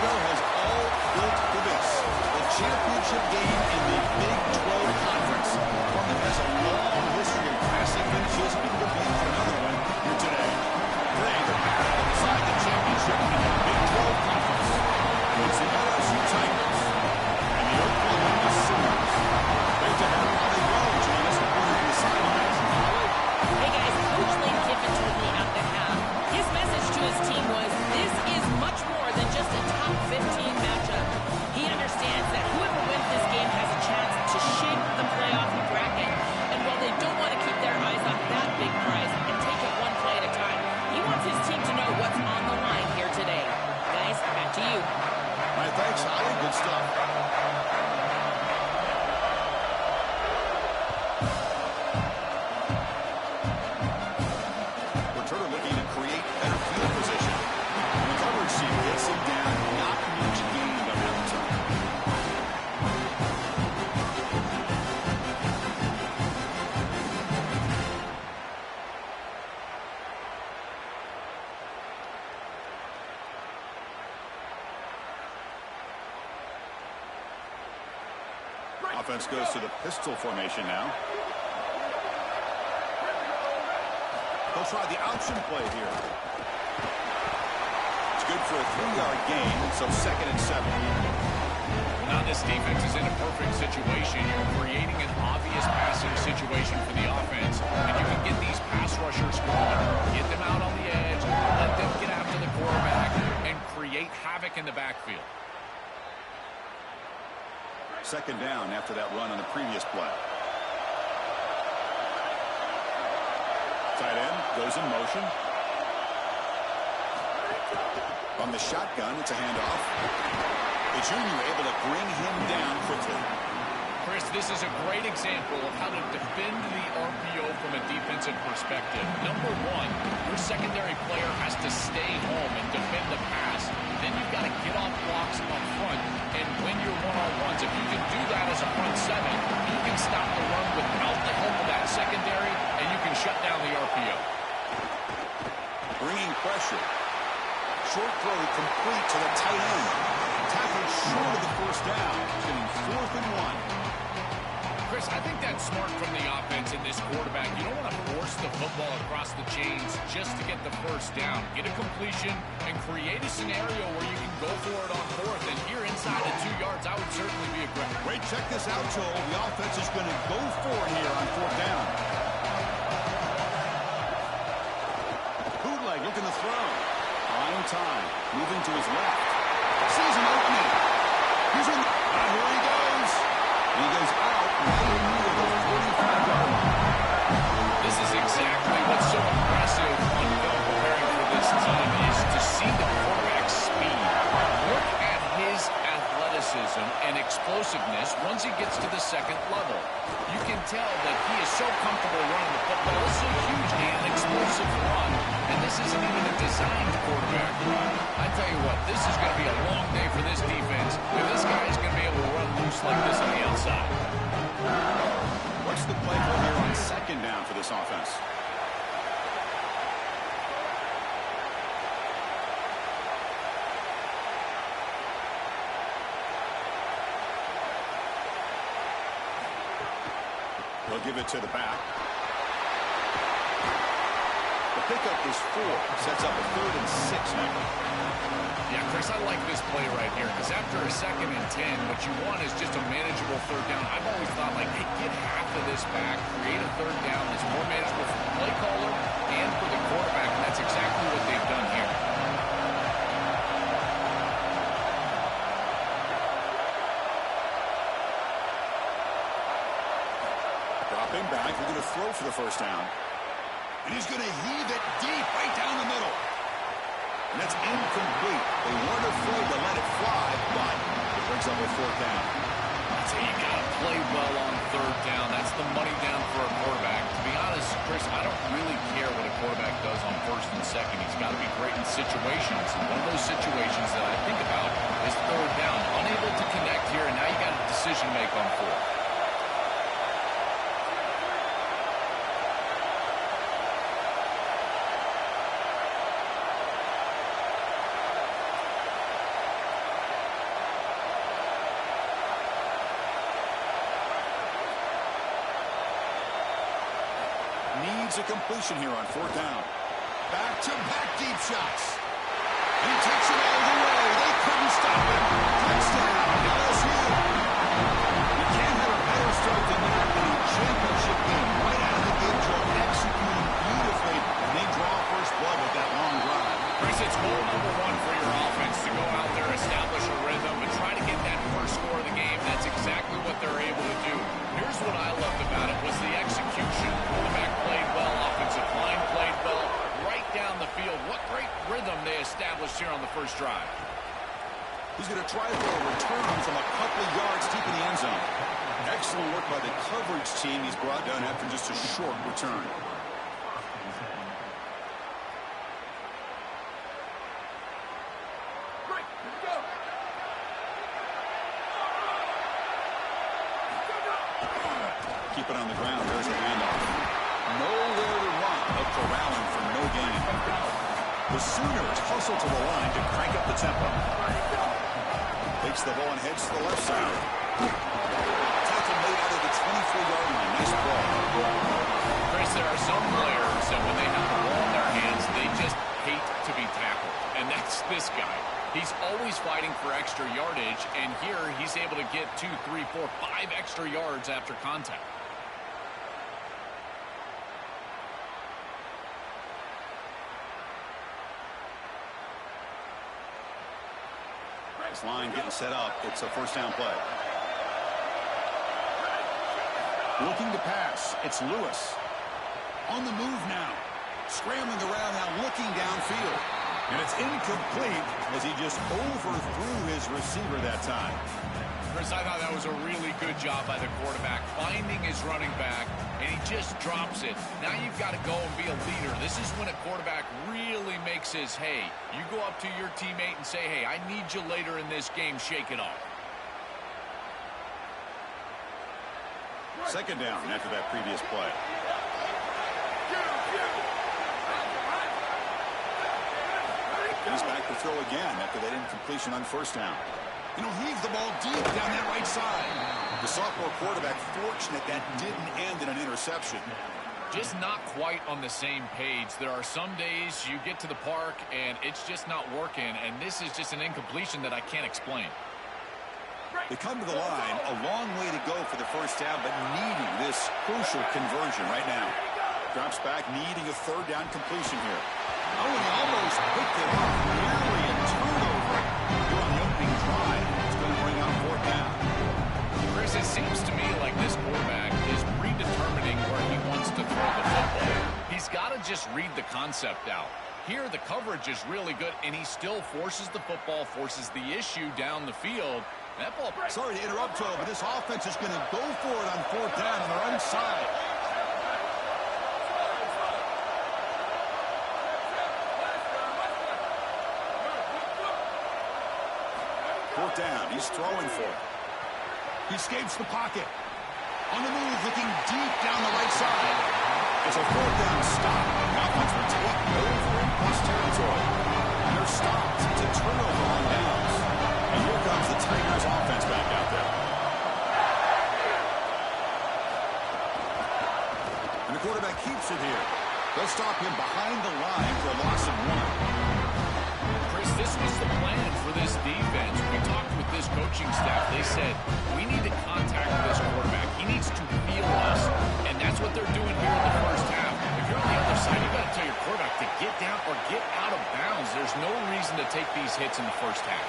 Louisville has all built for this. The championship game in the Big 12 Conference. One that has a long history of classic finishes and could be for another one here today. Today, the battle to decide the championship in the Big 12 Conference. It's the LSU Tigers and the Oklahoma Sooners. Great to have Holly Well join us from the sidelines. Hey guys, Coach Lane Kiffin told me at the half, his message to his team was, this is much more than just a top 15 matchup. He understands that whoever wins this game has a chance to shape the playoff bracket. And while they don't want to keep their eyes on that big prize and take it one play at a time, he wants his team to know what's on the line here today. Guys, back to you. All right, thanks, Holly. Good stuff. Returner looking to create better field position. The coverage team gets him down. Not much gained on that return. Offense goes to the pistol formation now. They'll try the option play here. It's good for a 3-yard gain, so 2nd and 7. Well, now this defense is in a perfect situation. You're creating an obvious passing situation for the offense, and you can get these pass rushers going, get them out on the edge, let them get after the quarterback, and create havoc in the backfield. 2nd down after that run on the previous play. Tight end goes in motion. On the shotgun, it's a handoff. The junior able to bring him down quickly. Chris, this is a great example of how to defend the RPO from a defensive perspective. Number one, your secondary player has to stay home and defend the pass. Then you've got to get off blocks up front and win your one-on-ones. If you can do that as a front seven, you can stop the run without the help of that secondary, and you can shut down the RPO. Bringing pressure. Short throw complete to the tight end. Tackled short of the first down. It's getting 4th and 1. Chris, I think that's smart from the offense in this quarterback. You don't want to force the football across the chains just to get the first down. Get a completion and create a scenario where you can go for it on 4th. And here inside the 2 yards, I would certainly be aggressive. Wait, check this out, Joel. The offense is going to go for it here on 4th down. Bootleg looking to throw. Buying time. Moving to his left. Sees an opening. He's in. And here he goes. He goes out right in near the 45-yard line. This is exactly what's so impressive on film preparing for this team is to see the quarterback's speed. Look at his athleticism and explosiveness once he gets to the 2nd level. You can tell that he is so comfortable running the football. This is a huge and explosive run, and this isn't even a designed quarterback run. I tell you what, this is going to be a long day for this defense if this guy is going to be able to run loose like this on the outside. What's the play call here on 2nd down for this offense? They'll give it to the back. The pickup is 4. Sets up a 3rd and 6 now. Yeah, Chris, I like this play right here because after a 2nd and 10, what you want is just a manageable 3rd down. I've always thought, like, hey, get half of this back, create a 3rd down that's more manageable for the play caller and for the quarterback, and that's exactly what they've done here. Dropping back, we're going to throw for the 1st down. And he's going to heave it deep right down the middle. And that's incomplete. They weren't afraid to let it fly, but it brings up a 4th down. That's how you got to play well on 3rd down. That's the money down for a quarterback. To be honest, Chris, I don't really care what a quarterback does on 1st and 2nd. He's got to be great in situations. And one of those situations that I think about is 3rd down. Unable to connect here, and now you got a decision to make on 4th. makes a completion here on 4th down. Back-to-back deep shots. He takes it all the way. They couldn't stop him. Touchdown, LSU. You can't have a better start than that in a championship game. Right out of the gate, Joe, executing beautifully, and they draw first blood with that long drive. Chris, it's goal number one for your offense to go out there, establish a rhythm, and try to get that first score of the game. That's exactly what they're able to do. Here's what I loved about it was the execution. Quarterback played well, offensive line played well, right down the field. What great rhythm they established here on the first drive. He's going to try for a return from a couple of yards deep in the end zone. Excellent work by the coverage team. He's brought down after just a short return. Keep it on the ground. There's a handoff. Nowhere to run, but corralling for no gain. The Sooners hustle to the line to crank up the tempo. Takes the ball and heads to the left side. Tackle made out of the 24-yard line. Nice play. Chris, there are some players that when they have the ball in their hands, they just hate to be tackled. And that's this guy. He's always fighting for extra yardage, and here he's able to get 2, 3, 4, 5 extra yards after contact. Line getting set up. It's a first down play. Looking to pass. It's Lewis. On the move now. Scrambling around now, looking downfield. And it's incomplete as he just overthrew his receiver that time. Chris, I thought that was a really good job by the quarterback, finding his running back, and he just drops it. Now you've got to go and be a leader. This is when a quarterback really makes his hay. You go up to your teammate and say, hey, I need you later in this game. Shake it off. Second down after that previous play. He's back to throw again after that incompletion on first down. And he'll heave the ball deep down that right side. The sophomore quarterback fortunate that didn't end in an interception. Just not quite on the same page. There are some days you get to the park and it's just not working, and this is just an incompletion that I can't explain. They come to the line, a long way to go for the first down, but needing this crucial conversion right now. Drops back, needing a third down completion here. Oh, and he almost picked it off, nearly a turnover. Here on the opening drive, it's going to bring out fourth down. Chris, it seems to me like this quarterback is predetermining where he wants to throw the football. He's got to just read the concept out. Here, the coverage is really good, and he still forces the football, forces the issue down the field. That ball. Sorry to interrupt, Joe, but this offense is going to go for it on fourth down on their own side. Fourth down. He's throwing for it. He escapes the pocket. On the move, looking deep down the right side. It's a fourth down stop. The offense will take over in plus territory. And they're stopped. It's a turnover on downs. And here comes the Tigers offense back out there. And the quarterback keeps it here. They'll stop him behind the line for a loss of 1. This was the plan for this defense. We talked with this coaching staff. They said, we need to contact this quarterback. He needs to feel us. And that's what they're doing here in the first half. If you're on the other side, you've got to tell your quarterback to get down or get out of bounds. There's no reason to take these hits in the first half.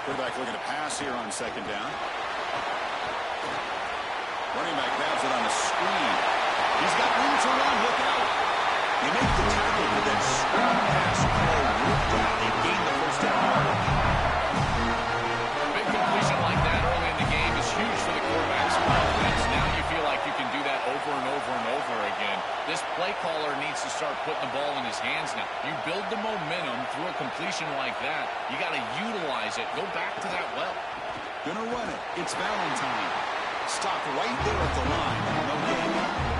Quarterback looking to pass here on second down. Running back grabs it on a screen. He's got room to run. Look out. They make the tackle with that screen pass. They gain the first down. Big completion like that early in the game is huge for the quarterback's confidence. Now you feel like you can do that over and over and over again. This play caller needs to start putting the ball in his hands now. You build the momentum through a completion like that. You got to utilize it. Go back to that well. Gonna run it. It's Valentine. Stop right there at the line. No gain.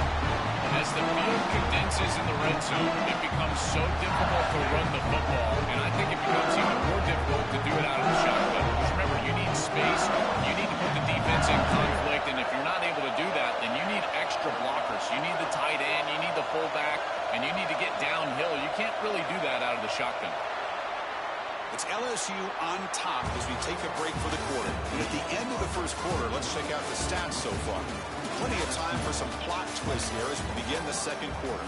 As the field condenses in the red zone, it becomes so difficult to run the football, and I think it becomes even more difficult to do it out of the shotgun. Because remember, you need space, you need to put the defense in conflict, and if you're not able to do that, then you need extra blockers. You need the tight end, you need the shotgun. It's LSU on top as we take a break for the quarter. And at the end of the first quarter, let's check out the stats so far. Plenty of time for some plot twists here as we begin the second quarter.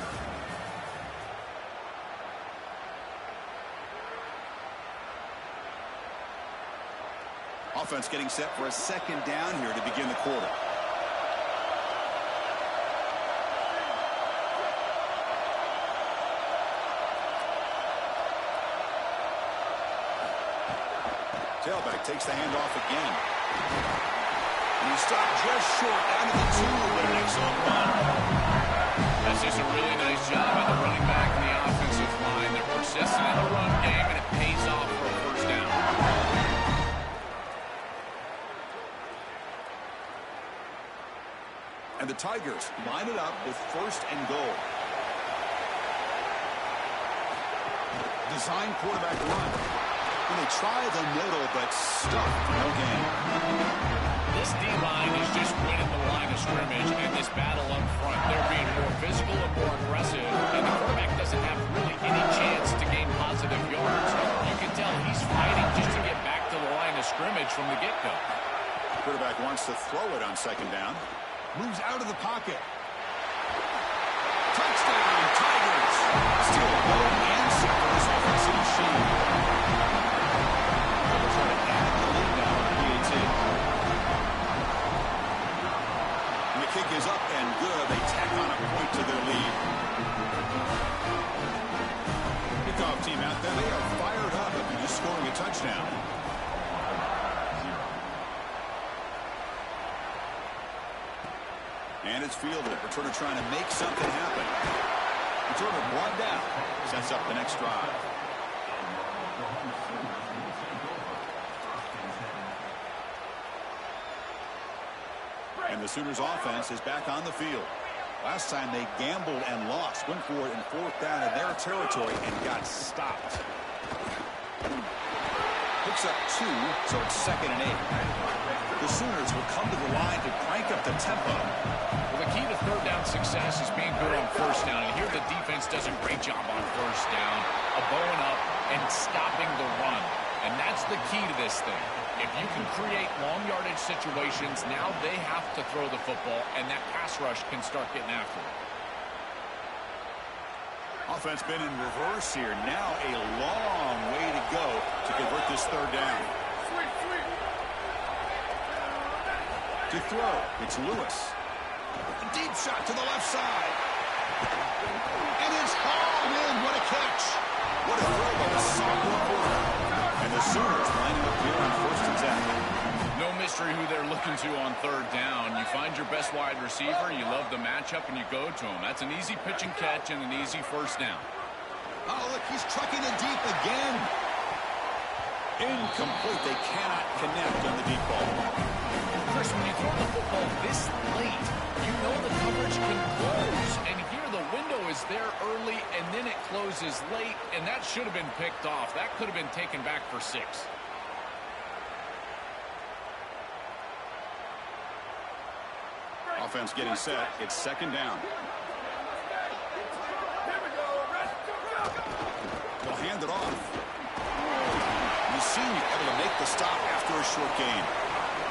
Offense getting set for a second down here to begin the quarter. Tailback takes the handoff again. And he stopped just short out of the 2 with an excellent run. That's just a really nice job by the running back and the offensive line. They're persistent in the run game, and it pays off for a first down. And the Tigers line it up with first and goal. Design quarterback run. And they try the middle, but stuffed for no gain. This D-line is just winning the line of scrimmage in this battle up front. They're being more physical and more aggressive, and the quarterback doesn't have really any chance to gain positive yards. You can tell he's fighting just to get back to the line of scrimmage from the get-go. Quarterback wants to throw it on second down. Moves out of the pocket. Touchdown, Tigers. Still no answer for this offensive machine. They'll try to add the lead now on PAT. And the kick is up and good. They tack on a point to their lead. Kickoff team out there. They are fired up after just scoring a touchdown. And it's fielded. Returner trying to make something happen. Returner brought down. Sets up the next drive. And the Sooners offense is back on the field. Last time they gambled and lost. Went for it in fourth down in their territory and got stopped. Picks up 2, so it's 2nd and 8. The Sooners will come to the line to crank up the tempo. Well, the key to third down success is being good on first down. And here the defense does a great job on first down, bowing up and stopping the run. And that's the key to this thing. If you can create long yardage situations, now they have to throw the football, and that pass rush can start getting after it. Offense been in reverse here. Now a long way to go to convert this third down. To throw, it's Lewis. A deep shot to the left side. And it's hauled in. What a catch. What a throw by the sophomore quarterback. And the Sooners lining up here on 1st and 10. No mystery who they're looking to on third down. You find your best wide receiver, you love the matchup, and you go to him. That's an easy pitch and catch and an easy first down. Oh, look, he's trucking it deep again. Incomplete. They cannot connect on the deep ball. Chris, when you throw the football this late, you know the coverage can close. And here the window is there early, and then it closes late, and that should have been picked off. That could have been taken back for 6. Offense getting set. It's 2nd down. They'll hand it off. Messina able to make the stop after a short gain.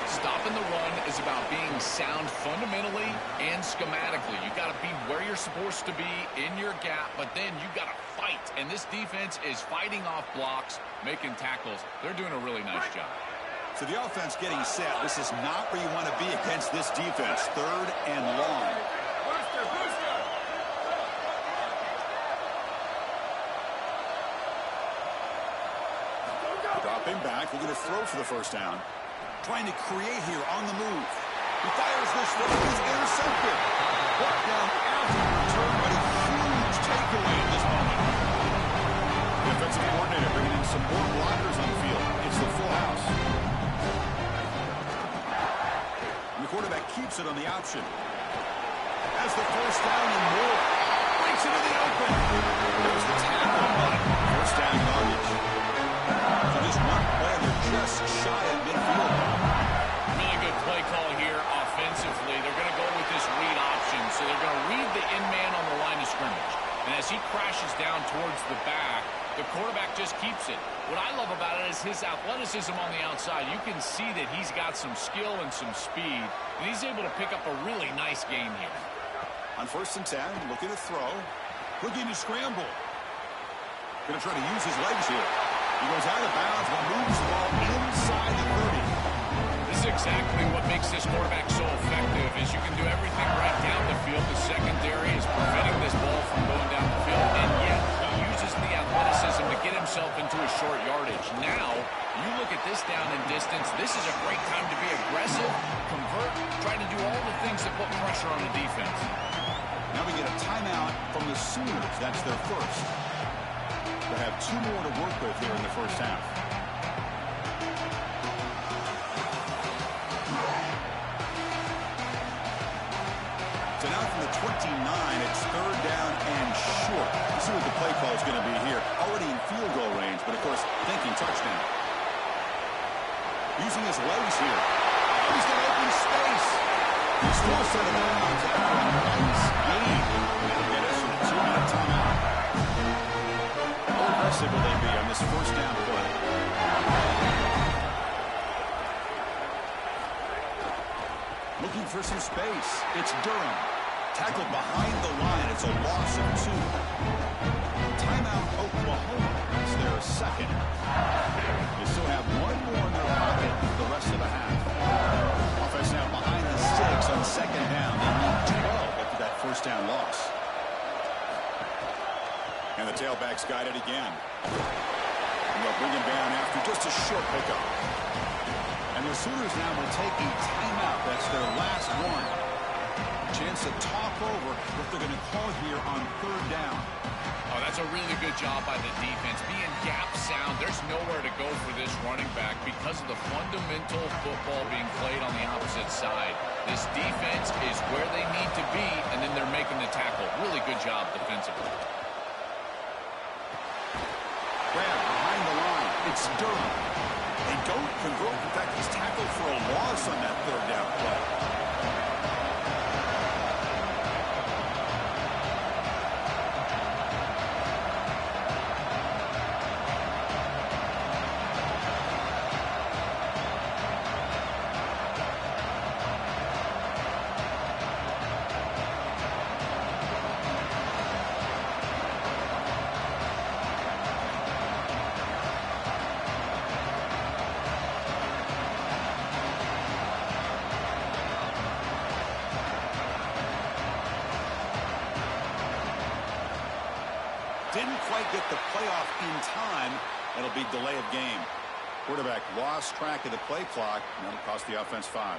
Stopping the run is about being sound fundamentally and schematically. You got to be where you're supposed to be in your gap, but then you got to fight. And this defense is fighting off blocks, making tackles. They're doing a really nice job. So the offense getting set. This is not where you want to be against this defense. 3rd and long. Dropping back. We're going to throw for the first down. Trying to create here on the move. He fires this one. He's intercepted. Brought down after the return, but a huge takeaway at this moment. Defensive coordinator bringing in some more blockers on the field. It's the full house. And the quarterback keeps it on the option. Has the first down and more. Breaks into the open. There's the tackle on it. First down yardage. So just one play, they're just shy of midfield. Really good play call here offensively. They're going to go with this read option. So they're going to read the in man on the line of scrimmage. And as he crashes down towards the back, The quarterback just keeps it. What I love about it is his athleticism on the outside. You can see that he's got some skill and some speed, and he's able to pick up a really nice gain here. On 1st and 10, looking to throw. Looking to scramble. Going to try to use his legs here. He goes out of bounds but moves the ball inside the 30. This is exactly what makes this quarterback so effective, is you can do everything right down the field. The secondary is preventing this ball from going down the field, and yet he uses the athleticism to get himself into a short yardage. Now, you look at this down and distance, this is a great time to be aggressive, convert, try to do all the things that put pressure on the defense. Now we get a timeout from the Sooners. That's their first. They have 2 more to work with here in the first half. So now from the 29, it's 3rd down and short. Let's see what the play call is going to be here. Already in field goal range, but of course, thinking touchdown. Using his legs here. He's got open space. He's forced out of bounds after a nice gain. That'll get us to a 2-minute timeout. How aggressive will they be on this first down play? Looking for some space. It's Durham. Tackled behind the line. It's a loss of 2. Timeout Oklahoma. It's their second. They still have 1 more in their pocket for the rest of the half. Offense now behind the 6 on 2nd down. They need 12 after that first down loss. And the tailback's got it again. And they'll bring him down after just a short pickup. And the Sooners now will take a timeout. That's their last one. Chance to talk over what they're going to call here on 3rd down. Oh, that's a really good job by the defense. Being gap sound, there's nowhere to go for this running back because of the fundamental football being played on the opposite side. This defense is where they need to be, and then they're making the tackle. Really good job defensively. Grab behind the line. It's Durham. They don't convert. In fact, he's tackled for a loss on that 3rd down play. Didn't quite get the playoff in time. It'll be delay of game. Quarterback lost track of the play clock, and that'll cost the offense 5.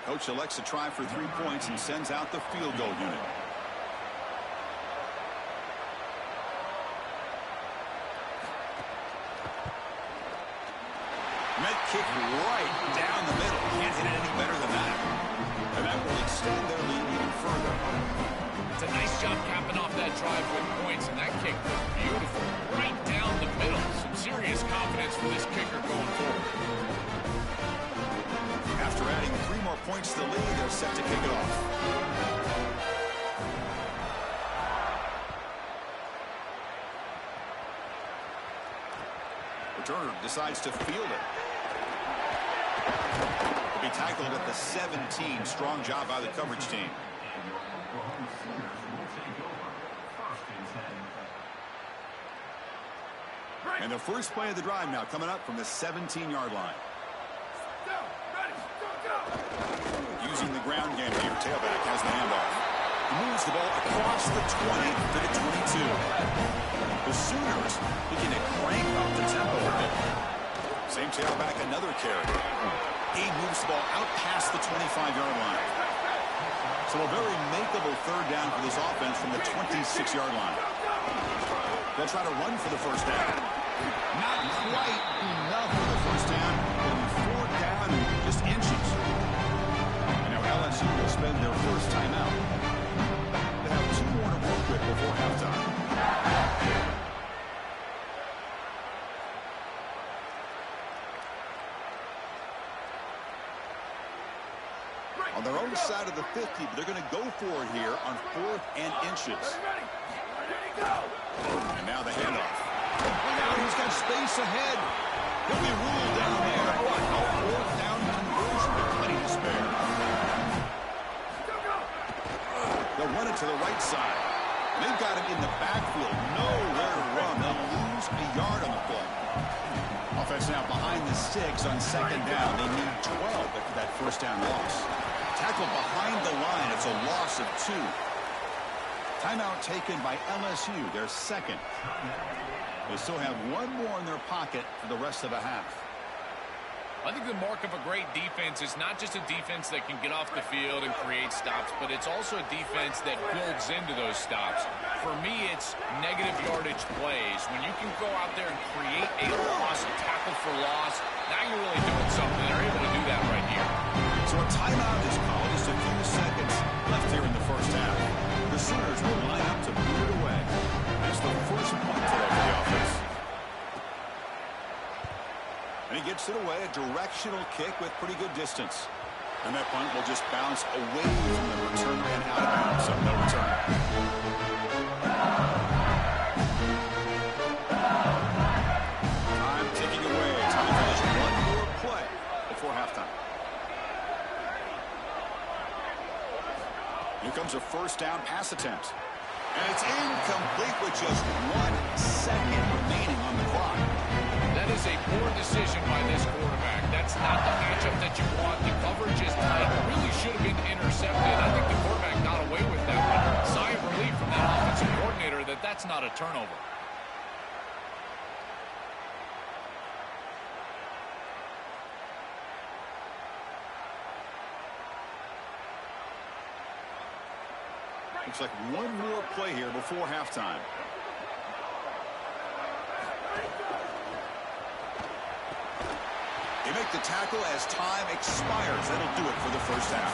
Coach elects to try for 3 points and sends out the field goal unit. Met kick right down the middle. Can't hit it any better than that. And that will extend their lead even further. It's a nice job capping off that drive with points, and that kick was beautiful. Right down the middle. Some serious confidence for this kicker going forward. After adding 3 more points to the lead, they're set to kick it off. Returner decides to field it. Will be tackled at the 17. Strong job by the coverage team. And the first play of the drive now coming up from the 17-yard line. Using the ground game here. Tailback has the handoff. He moves the ball across the 20 to the 22. The Sooners looking to crank up the tempo a bit. Same tailback, another carry. He moves the ball out past the 25-yard line. So a very makeable 3rd down for this offense from the 26-yard line. They'll try to run for the first down. Not quite enough for the first down. It'll be 4th down and just inches. And now LSU will spend their first timeout. They have 2 more to work with before halftime. On their own side of the 50, but they're going to go for it here on 4th and inches. And now the handoff. Look out, he's got space ahead. He'll be ruled down there. What? A fourth down conversion with plenty to spare. They'll run it to the right side. They've got him in the backfield. Nowhere to run. They'll lose a yard on the play. Offense now behind the 6 on second down. They need 12 after that first down loss. Tackle behind the line. It's a loss of 2. Timeout taken by LSU, their second. They still have one more in their pocket for the rest of the half. I think the mark of a great defense is not just a defense that can get off the field and create stops, but it's also a defense that builds into those stops. For me, it's negative yardage plays. When you can go out there and create a loss, a tackle for loss, now you're really doing something. They're able to do that right here. So a timeout is called. Just a few seconds left here in the first half. The Sooners will line up to move it away. That's the first point today for the offense. And he gets it away, a directional kick with pretty good distance. And that punt will just bounce away from the return and out of bounds, so no return. Time ticking away. Time for just one more play before halftime. Here comes a first down pass attempt. And it's incomplete with just 1 second remaining on the clock. That is a poor decision by this quarterback. That's not the matchup that you want. The coverage is tight. Really should have been intercepted. I think the quarterback got away with that one. Sigh of relief from that offensive coordinator that that's not a turnover. Looks like one more play here before halftime. They make the tackle as time expires. That'll do it for the first half.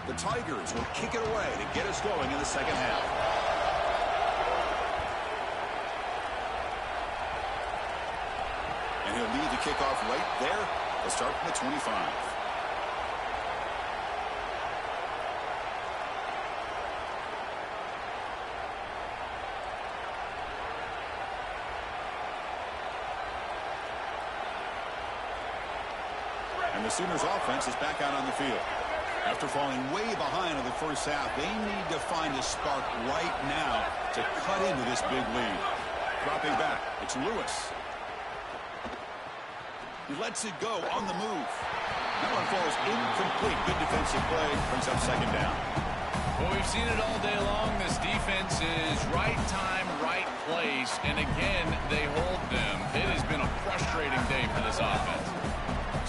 The Tigers will kick it away to get us going in the second half. And he'll lead the kickoff right there. They'll start from the 25. And the Sooners offense is back out on the field. After falling way behind in the first half, they need to find a spark right now to cut into this big lead. Dropping back, it's Lewis. He lets it go on the move. That one falls incomplete. Good defensive play. Brings up second down. Well, we've seen it all day long. This defense is right time, right place. And again, they hold them. It has been a frustrating day for this offense.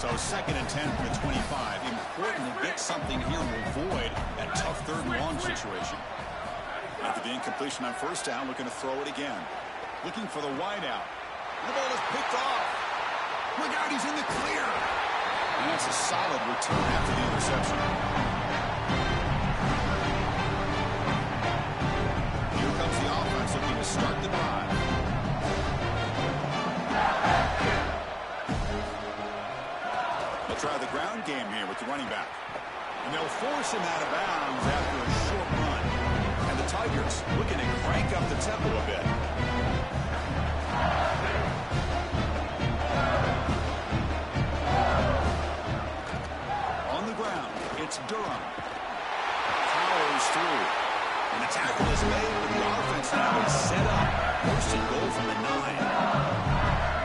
So 2nd and 10 from the 25. Important to get something here to avoid that tough 3rd and long situation. After the incompletion on first down, looking to throw it again. Looking for the wideout. The ball is picked off. Look out, he's in the clear. And that's a solid return after the interception. Here comes the offense looking to start the drive. They'll try the ground game here with the running back. And they'll force him out of bounds after a short run. And the Tigers looking to crank up the tempo a bit. On the ground, it's Durham. Powers through. And the tackle is made, but the offense now is set up. First and goal from the 9.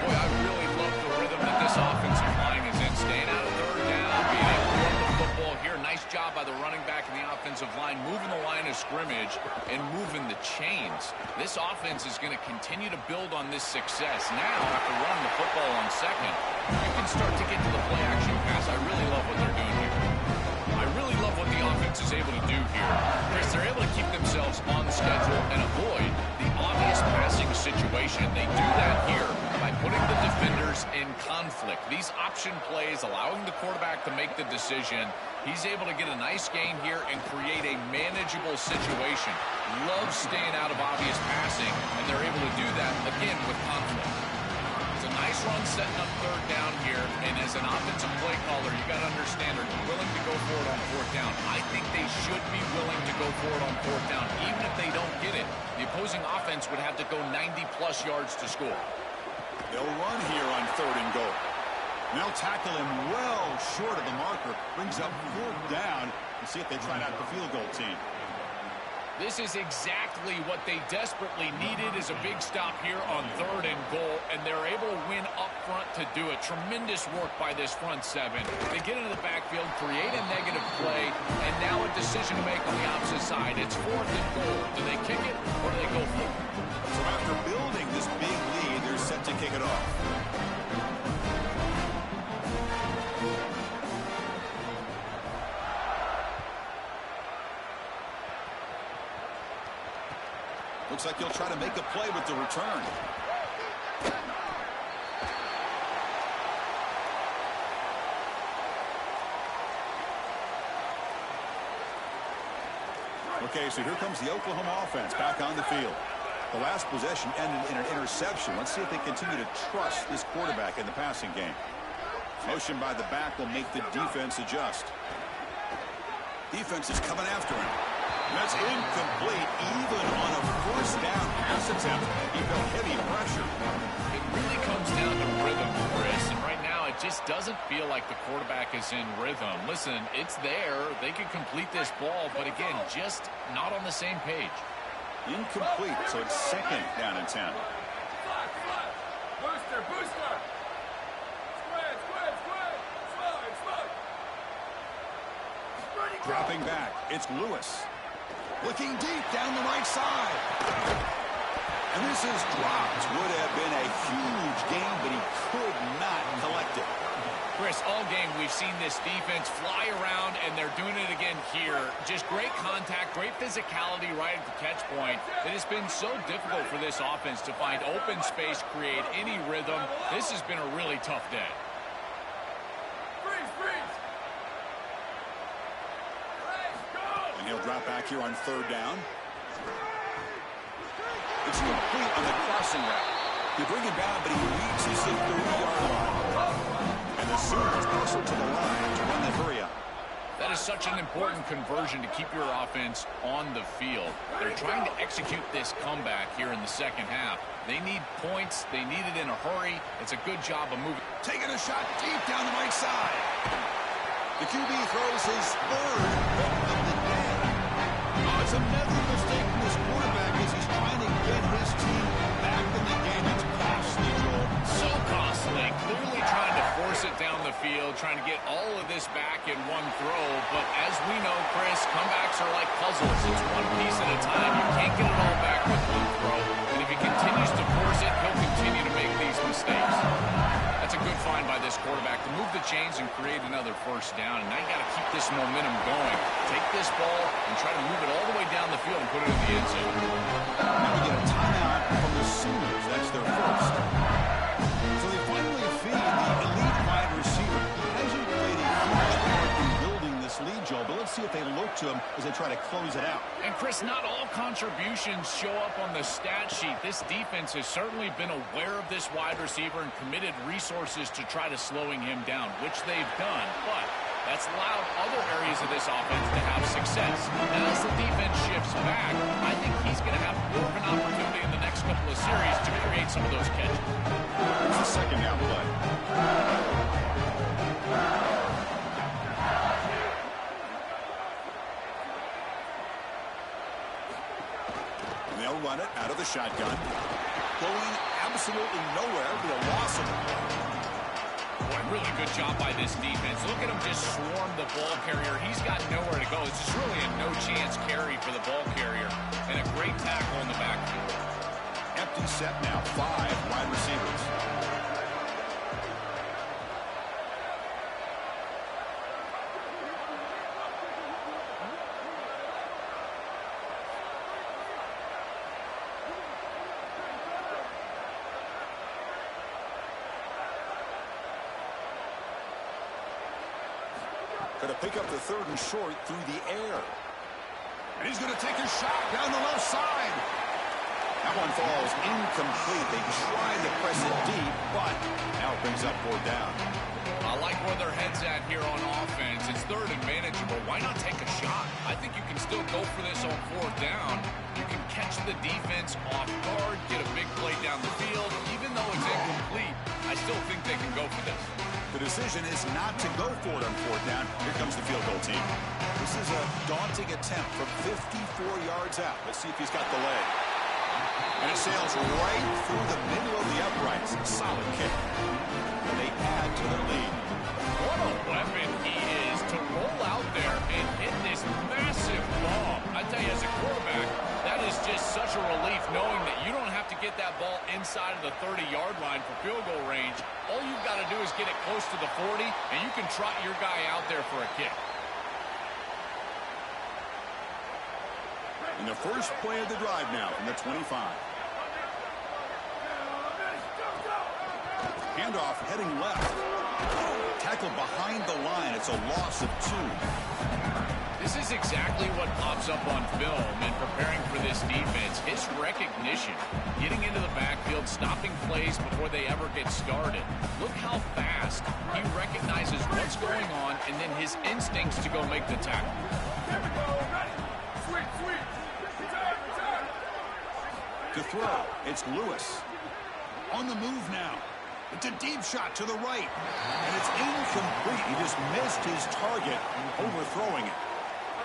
Boy, I really love the rhythm that this offensive line is in. Staying out of 3rd down, being able to run the football here. Nice job by the running back and the offensive line, moving the line of scrimmage and moving the chains. This offense is going to continue to build on this success. Now, after running the football on 2nd, you can start to get to the play-action pass. I really love what they're doing here. I really love what the offense is able to do here. Chris, they're able to keep themselves on schedule and avoid the obvious passing situation. They do that here by putting the defenders in conflict. These option plays, allowing the quarterback to make the decision. He's able to get a nice gain here and create a manageable situation. Loves staying out of obvious passing, and they're able to do that, again, with conflict. It's a nice run setting up third down here, and as an offensive play caller, you got to understand, are you willing to go for it on fourth down? I think they should be willing to go for it on fourth down, even if they don't get it. The opposing offense would have to go 90-plus yards to score. They'll run here on third and goal. They'll tackle him well short of the marker. Brings up fourth down. We'll see if they try out the field goal team. This is exactly what they desperately needed, is a big stop here on third and goal, and they're able to win up front to do it. Tremendous work by this front seven. They get into the backfield, create a negative play, and now a decision to make on the opposite side. It's fourth and goal. Do they kick it or do they go for it? So after building this big lead, they're set to kick it off. Looks like he'll try to make a play with the return. Okay, so here comes the Oklahoma offense back on the field. The last possession ended in an interception. Let's see if they continue to trust this quarterback in the passing game. Motion by the back will make the defense adjust. Defense is coming after him. That's incomplete, even on a first down pass attempt. He felt heavy pressure. It really comes down to rhythm, Chris, and right now it just doesn't feel like the quarterback is in rhythm. Listen, it's there. They could complete this ball, but again, just not on the same page. Incomplete, so it's second down and 10. Booster, booster! Dropping back, it's Lewis. Looking deep down the right side. And this is dropped. Would have been a huge gain, but he could not collect it. Chris, all game we've seen this defense fly around, and they're doing it again here. Just great contact, great physicality right at the catch point. It has been so difficult for this offense to find open space, create any rhythm. This has been a really tough day. He'll drop back here on third down. It's complete on the crossing route. You bring him down, but he reaches the 30-yard line. And the Sooners also to the line to run the hurry up. That is such an important conversion to keep your offense on the field. They're trying to execute this comeback here in the second half. They need points. They need it in a hurry. It's a good job of moving. Taking a shot deep down the right side. The QB throws his third of the day. It's another mistake from this quarterback as he's trying to get his team back in the game. It's costly, Joel. So costly. Clearly trying to force it down the field, trying to get all of this back in one throw. But as we know, Chris, comebacks are like puzzles. It's one piece at a time. You can't get it all back with one throw. And if he continues to force it, he'll continue to make these mistakes. That's a good find by this quarterback to move the chains and create another first down. And now you got to keep this momentum going. Take this ball and try to move it all the way down the field and put it in the end zone. Now we get a timeout from the Sooners. That's their first. So they finally feed the elite wide receiver. He hasn't played a huge part in building this lead, Joel, but let's see if they look to him as they try to close it out. And, Chris, not all contributions show up on the stat sheet. This defense has certainly been aware of this wide receiver and committed resources to try to slowing him down, which they've done. But that's allowed other areas of this offense to have success. As the defense shifts back, I think he's going to have more of an opportunity in the next couple of series to create some of those catches. Here's the second down play. And they'll run it out of the shotgun. Going absolutely nowhere. It'll be a loss of it. Boy, really good job by this defense. Look at him just swarm the ball carrier. He's got nowhere to go. It's just really a no-chance carry for the ball carrier. And a great tackle in the backfield. Empty set now. 5 wide receivers. Going to pick up the 3rd and short through the air. And he's going to take a shot down the left side. That one falls incomplete. They tried to press it deep, but now it brings up 4th down. I like where their head's at here on offense. It's 3rd and manageable. Why not take a shot? I think you can still go for this on 4th down. You can catch the defense off guard, get a big play down the field. Even though it's incomplete, I still think they can go for this. The decision is not to go for it on 4th down. Here comes the field goal team. This is a daunting attempt from 54 yards out. Let's see if he's got the leg. And it sails right through the middle of the uprights. Solid kick. And they add to their lead. What a weapon he is to roll out there and hit this massive bomb. I tell you, as a quarterback, that is just such a relief knowing that you don't have to get that ball inside of the 30-yard line for field goal range. All you've got to do is get it close to the 40, and you can trot your guy out there for a kick. In the first play of the drive now from the 25. Handoff heading left. Tackle behind the line. It's a loss of 2. This is exactly what pops up on film in preparing for this defense. His recognition, getting into the backfield, stopping plays before they ever get started. Look how fast he recognizes what's going on and then his instincts to go make the tackle. Here we go. Ready? Sweet, sweet. Return. To throw, it's Lewis. On the move now. It's a deep shot to the right. And it's incomplete. He just missed his target, overthrowing it.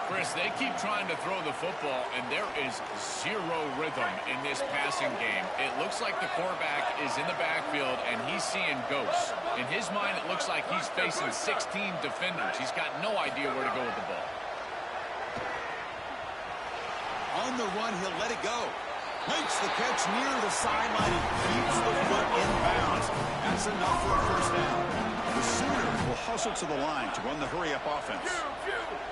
Chris, they keep trying to throw the football, and there is zero rhythm in this passing game. It looks like the quarterback is in the backfield, and he's seeing ghosts. In his mind, it looks like he's facing 16 defenders. He's got no idea where to go with the ball. On the run, he'll let it go. Makes the catch near the sideline and keeps the foot in bounds. That's enough for a 1st down. The Sooners will hustle to the line to run the hurry-up offense.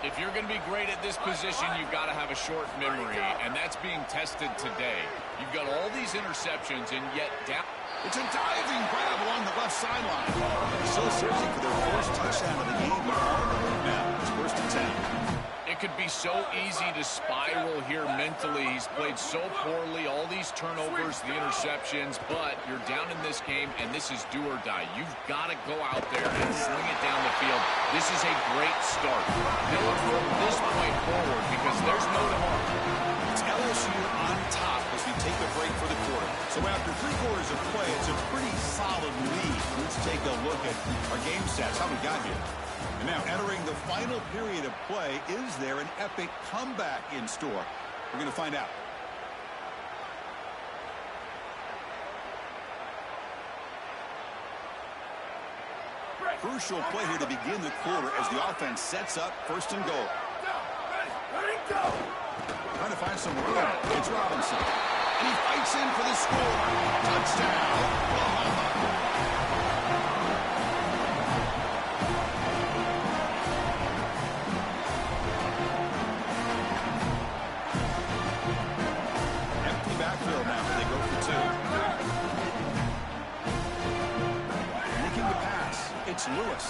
If you're going to be great at this position, you've got to have a short memory, and that's being tested today. You've got all these interceptions, and yet down. It's a diving grab along the left sideline. Still searching for their first touchdown of the game, but on the move now. It's 1st and 10. It could be so easy to spiral here mentally. He's played so poorly, all these turnovers, the interceptions, but you're down in this game, and this is do or die. You've got to go out there and sling it down the field. This is a great start. Build from this point forward because there's no tomorrow. It's LSU on top as we take a break for the quarter. So after 3 quarters of play, it's a pretty solid lead. Let's take a look at our game stats, how we got here. And now entering the final period of play, is there an epic comeback in store? We're going to find out. Crucial play here to begin the quarter as the offense sets up 1st and goal. Ready, go. Trying to find some room. It's Robinson. And he fights in for the score. Touchdown, Oklahoma. Empty backfield now as they go for 2. Making the pass. It's Lewis.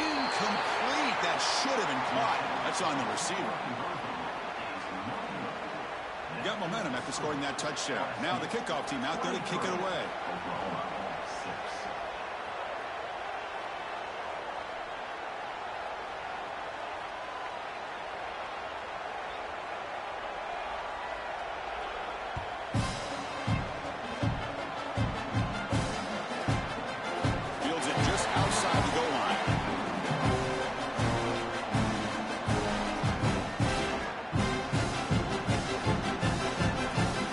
Incomplete. That should have been caught. That's on the receiver. Got momentum after scoring that touchdown. Now the kickoff team out there to kick it away. Fields it just outside the goal line.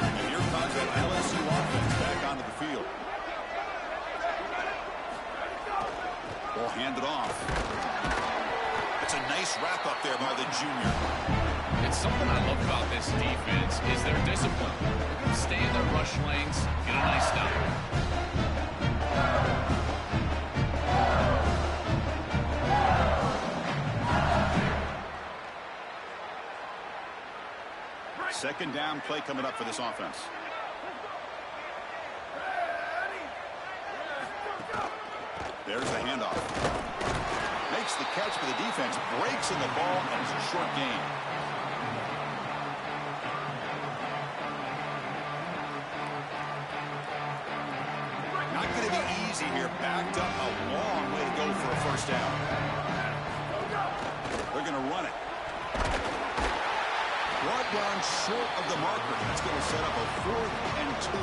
And here comes that LSU offense back onto the field. Ball handed off. It's a nice wrap up there by the junior. It's something I love about this defense is their discipline. Stay in their rush lanes, get a nice stop. Second down play coming up for this offense. There's the handoff. makes the catch, but the defense breaks in the ball, and it's a short gain. Not going to be easy here. Backed up a long way to go for a first down. They're going to run it. Brought down short of the marker. That's going to set up a 4th and 2.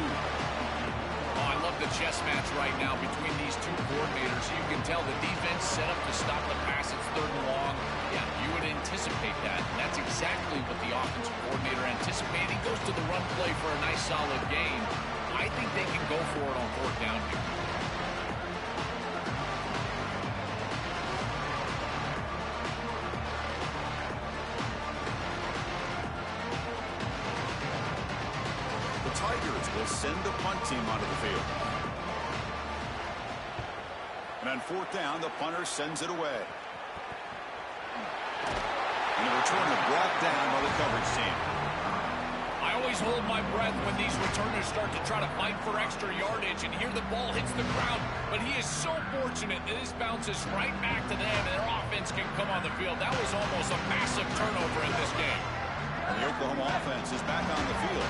Oh, I love the chess match right now between these two coordinators. You can tell the defense set up to stop the pass. It's 3rd and long. Yeah, you would anticipate that. And that's exactly what the offensive coordinator anticipated. He goes to the run play for a nice solid gain. I think they can go for it on 4th down here. The Tigers will send the punt team onto the field. And on 4th down, the punter sends it away. And the return is brought down by the coverage team. I always hold my breath when these returners start to try to fight for extra yardage, and here the ball hits the ground. But he is so fortunate that this bounces right back to them, and their offense can come on the field. That was almost a massive turnover in this game. And the Oklahoma offense is back on the field.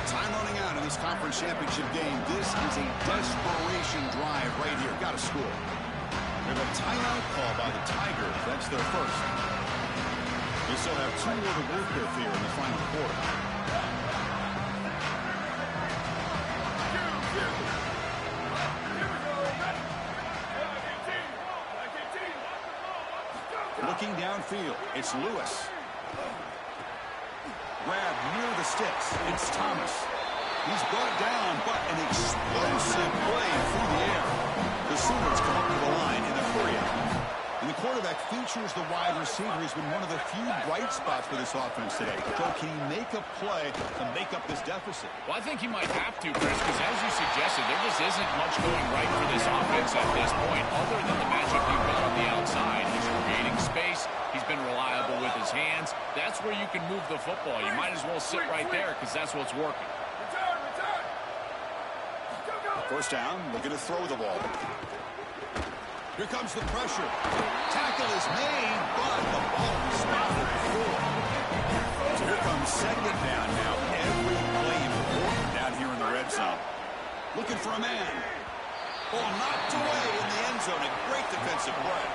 Time running out in this conference championship game. This is a desperation drive right here. Got to score. We have a timeout call by the Tigers. That's their first. They still have 2 more to work with here in the final quarter. Looking downfield, it's Lewis. Grab near the sticks. It's Thomas. He's brought down, but an explosive play through the air. The Sooners come up to the line in a hurry up. And the quarterback features the wide receiver. He's been one of the few bright spots for this offense today. Joe, can he make a play to make up this deficit? Well, I think he might have to, Chris, because as you suggested, there just isn't much going right for this offense at this point, other than the matchup you've got on the outside. He's creating space. He's been reliable with his hands. That's where you can move the football. You might as well sit right there because that's what's working. First down, looking to throw the ball. Here comes the pressure. Tackle is made, but the ball is spotted before. So here comes 2nd down now. Every play important down here in the red zone. Looking for a man. Ball knocked away in the end zone. A great defensive play.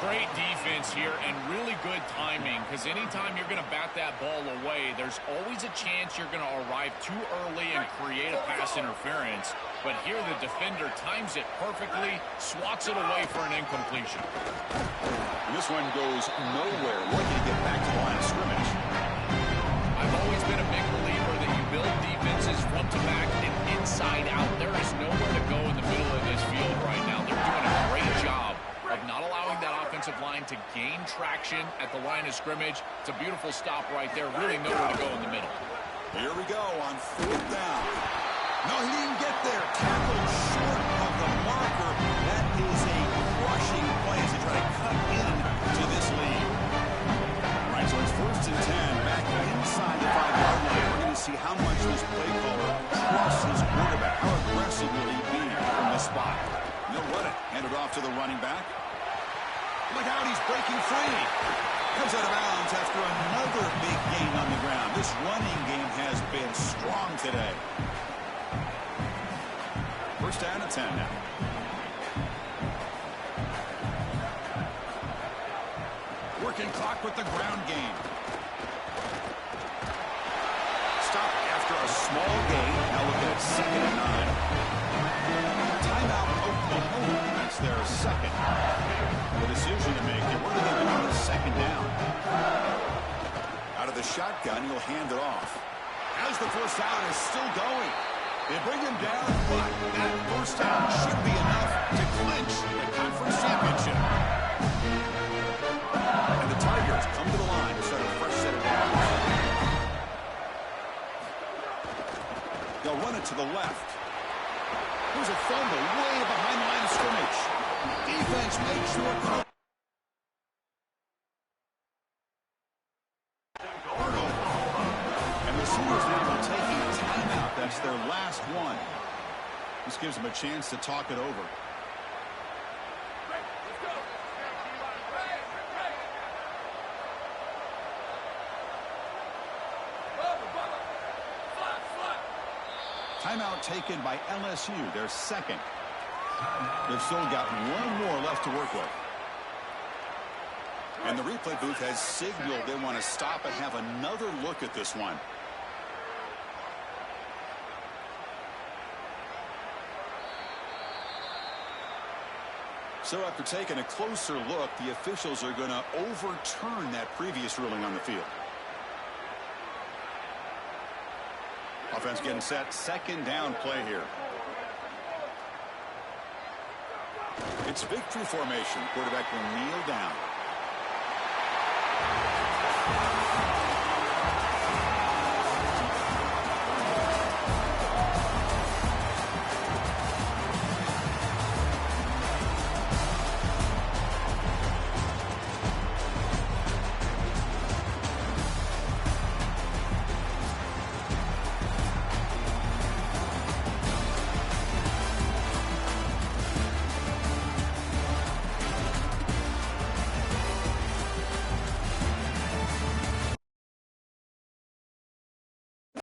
Great defense here and really good timing, because anytime you're going to bat that ball away, there's always a chance you're going to arrive too early and create a pass interference. But here the defender times it perfectly, swats it away for an incompletion. And this one goes nowhere. Looking to get back to the line of scrimmage. I've always been a big believer that you build defenses front to back and inside out. There is nowhere to go in the middle of this field right now. They're doing a great job of not allowing that offensive line to gain traction at the line of scrimmage. It's a beautiful stop right there. Really nowhere to go in the middle. Here we go on 4th down. No, he didn't get there. Tackled short of the marker. That is a crushing play as they try to cut in to this lead. All right, so it's 1st and 10. Back inside the 5-yard line. We're going to see how much this play caller trusts his quarterback. How aggressive will he be from this spot? They'll run it. Hand it off to the running back. Look out, he's breaking free. Comes out of bounds after another big gain on the ground. This running game has been strong today. 1st down and 10 now. Working clock with the ground game. Stop after a small gain. Now looking at 2nd and 9. Timeout Oklahoma. That's their 2nd. The decision to make here. What are they doing on 2nd down? Out of the shotgun, he'll hand it off. As the 1st down is still going. They bring him down, but that 1st down should be enough to clinch the conference championship. And the Tigers come to the line to start a fresh set of downs. They'll run it to the left. There's a fumble way behind the line of scrimmage. Defense makes sure. And the Sooners now are taking a timeout. That's their last one. This gives them a chance to talk it over. Timeout taken by LSU, their second. They've still got one more left to work with. And the replay booth has signaled they want to stop and have another look at this one. So after taking a closer look, the officials are going to overturn that previous ruling on the field. Offense getting set. Second down play here. It's victory formation. Quarterback will kneel down.